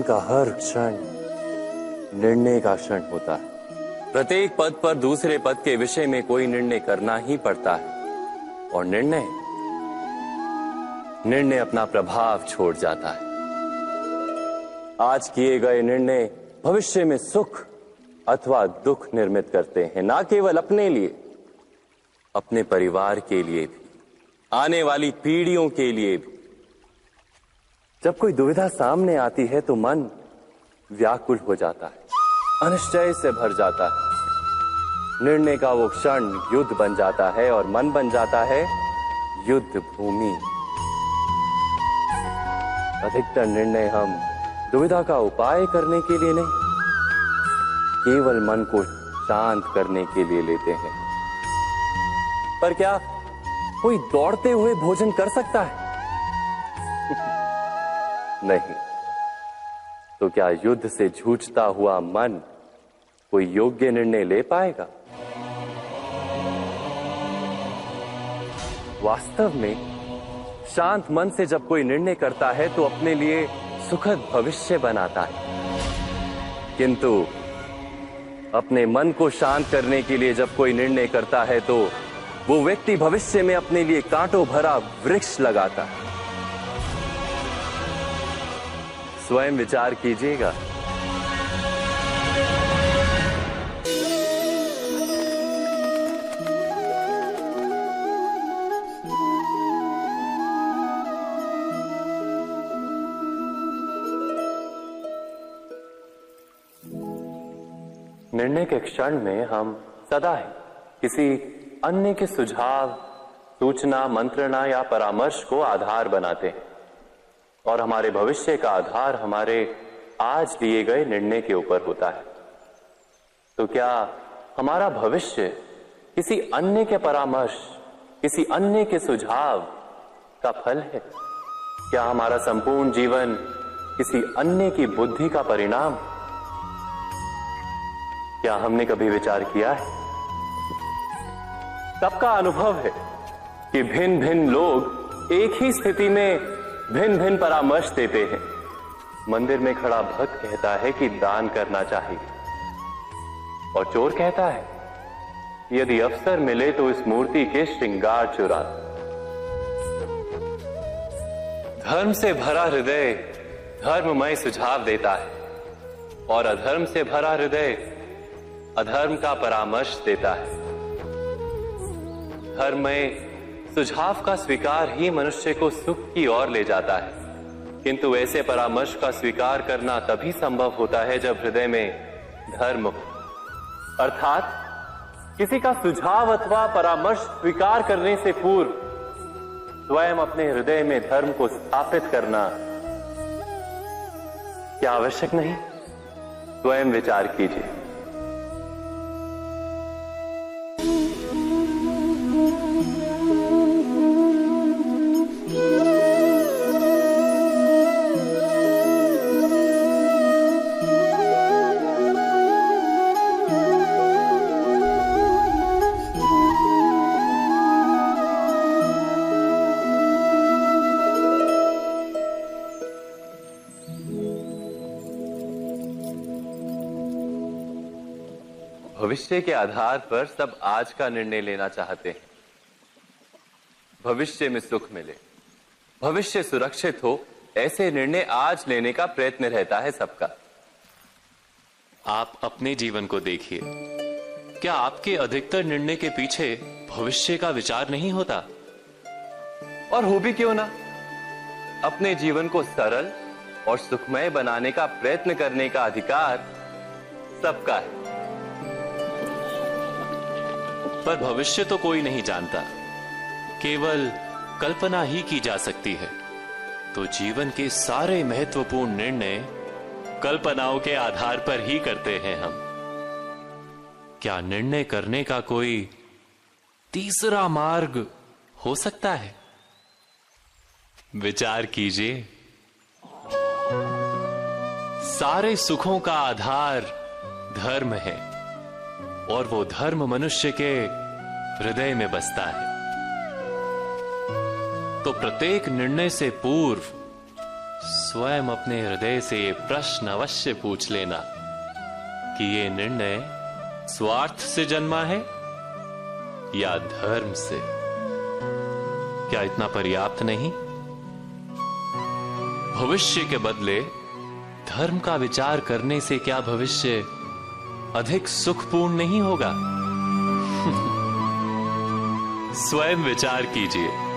जीवन का हर क्षण निर्णय का क्षण होता है। प्रत्येक पद पर दूसरे पद के विषय में कोई निर्णय करना ही पड़ता है और निर्णय अपना प्रभाव छोड़ जाता है। आज किए गए निर्णय भविष्य में सुख अथवा दुख निर्मित करते हैं, ना केवल अपने लिए, अपने परिवार के लिए भी, आने वाली पीढ़ियों के लिए भी। जब कोई दुविधा सामने आती है तो मन व्याकुल हो जाता है, अनिश्चय से भर जाता है। निर्णय का वो क्षण युद्ध बन जाता है और मन बन जाता है युद्ध भूमि। अधिकतर निर्णय हम दुविधा का उपाय करने के लिए नहीं, केवल मन को शांत करने के लिए लेते हैं। पर क्या कोई दौड़ते हुए भोजन कर सकता है? नहीं। तो क्या युद्ध से जूझता हुआ मन कोई योग्य निर्णय ले पाएगा? वास्तव में शांत मन से जब कोई निर्णय करता है तो अपने लिए सुखद भविष्य बनाता है। किंतु अपने मन को शांत करने के लिए जब कोई निर्णय करता है तो वो व्यक्ति भविष्य में अपने लिए कांटों भरा वृक्ष लगाता है। स्वयं विचार कीजिएगा। निर्णय के क्षण में हम सदा ही किसी अन्य के सुझाव, सूचना, मंत्रणा या परामर्श को आधार बनाते हैं और हमारे भविष्य का आधार हमारे आज लिए गए निर्णय के ऊपर होता है। तो क्या हमारा भविष्य किसी अन्य के परामर्श, किसी अन्य के सुझाव का फल है? क्या हमारा संपूर्ण जीवन किसी अन्य की बुद्धि का परिणाम? क्या हमने कभी विचार किया है? सबका अनुभव है कि भिन्न भिन्न लोग एक ही स्थिति में भिन्न भिन्न परामर्श देते हैं। मंदिर में खड़ा भक्त कहता है कि दान करना चाहिए और चोर कहता है यदि अवसर मिले तो इस मूर्ति के श्रृंगार चुरा। धर्म से भरा हृदय धर्ममय सुझाव देता है और अधर्म से भरा हृदय अधर्म का परामर्श देता है। धर्ममय सुझाव का स्वीकार ही मनुष्य को सुख की ओर ले जाता है, किंतु ऐसे परामर्श का स्वीकार करना तभी संभव होता है जब हृदय में धर्म हो। अर्थात किसी का सुझाव अथवा परामर्श स्वीकार करने से पूर्व स्वयं अपने हृदय में धर्म को स्थापित करना क्या आवश्यक नहीं? स्वयं विचार कीजिए। भविष्य के आधार पर सब आज का निर्णय लेना चाहते हैं। भविष्य में सुख मिले, भविष्य सुरक्षित हो, ऐसे निर्णय आज लेने का प्रयत्न रहता है सबका। आप अपने जीवन को देखिए, क्या आपके अधिकतर निर्णय के पीछे भविष्य का विचार नहीं होता? और हो भी क्यों ना। अपने जीवन को सरल और सुखमय बनाने का प्रयत्न करने का अधिकार सबका है। पर भविष्य तो कोई नहीं जानता, केवल कल्पना ही की जा सकती है। तो जीवन के सारे महत्वपूर्ण निर्णय कल्पनाओं के आधार पर ही करते हैं हम। क्या निर्णय करने का कोई तीसरा मार्ग हो सकता है? विचार कीजिए। सारे सुखों का आधार धर्म है और वो धर्म मनुष्य के हृदय में बसता है। तो प्रत्येक निर्णय से पूर्व स्वयं अपने हृदय से ये प्रश्न अवश्य पूछ लेना कि ये निर्णय स्वार्थ से जन्मा है या धर्म से। क्या इतना पर्याप्त नहीं? भविष्य के बदले धर्म का विचार करने से क्या भविष्य अधिक सुखपूर्ण नहीं होगा? स्वयं विचार कीजिए।